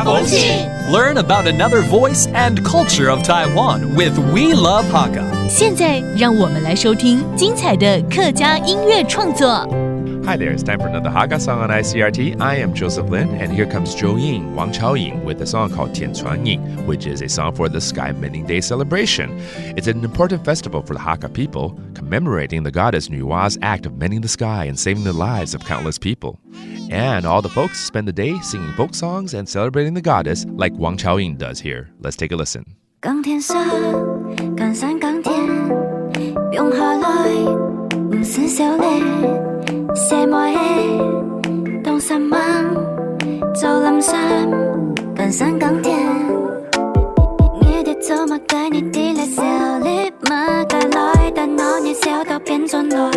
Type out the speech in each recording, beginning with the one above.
风情 Learn about another voice and culture of Taiwan with We Love Hakka. 现在让我们来收听精彩的客家音乐创作。Hi there, it's time for another Hakka song on ICRT. I am Joseph Lin, and here comes Zhou Ying, Wang Chaoying, with a song called Tian Chuan Ying, which is a song for the Sky Mending Day celebration. It's an important festival for the Hakka people, commemorating the goddess Nuwa's act of mending the sky and saving the lives of countless people. And all the folks spend the day singing folk songs and celebrating the goddess like Wang Chaoying does here. Let's take a listen. 港天色，港山港天，用下來，唔算少咧。寫埋嘅，當十萬，做lâm山，港山港天。你的做乜計？你的來笑，你乜計來？但腦你笑到變轉來。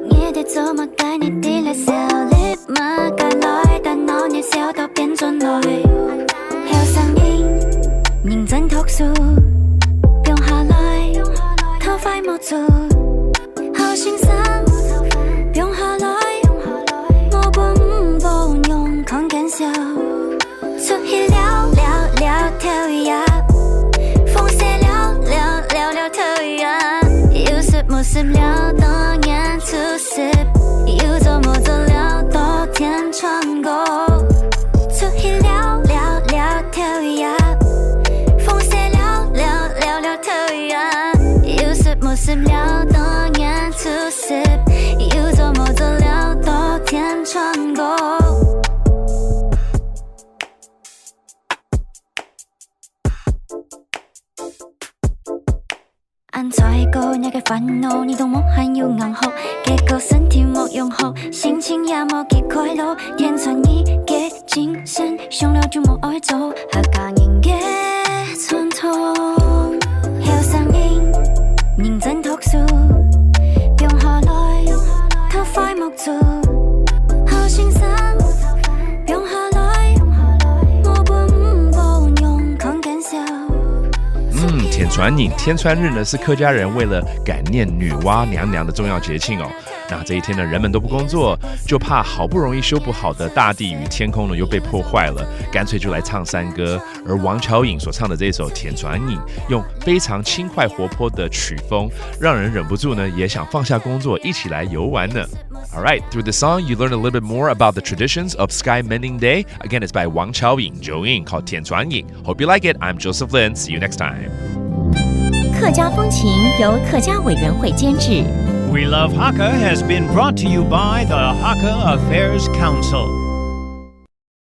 你的做乜計？你的來笑，你乜計來？但腦你笑到變轉來。有聲音。認真讀書，用下來，頭髮冇做，好先生，用下來，我本唔用抗緊笑，出去了了了跳呀，風射了了了了跳呀，有時冇事了，當然出事，有做冇做了，多天穿過，出去了了了跳呀。冇事了，當然出事，有做冇做了，多天穿過。按在過日嘅煩惱，你都冇還要硬學，結果身體冇用好，心情也冇幾快樂，天穿你嘅精神，想了就冇愛做，客家人嘅傳統，有聲音。認真讀書，用下來，頭髮冇做，好先生，用下來，我本唔用抗緊笑。天穿影天穿日呢，是客家人为了感念女娲娘娘的重要节庆哦。那这一天呢，人们都不工作，就怕好不容易修补好的大地与天空呢又被破坏了，干脆就来唱山歌。而王巧颖所唱的这首《天穿影》，用非常轻快活泼的曲风，让人忍不住呢也想放下工作，一起来游玩呢。Alright, through the song, you learn a little bit more about the traditions of Sky Mending Day. Again, it's by Wang Chaoying, Zhou Ying, called Tian Chuan Ying. Hope you like it. I'm Joseph Lin. See you next time. 客家风情由客家委员会监制。We Love Hakka has been brought to you by the Hakka Affairs Council.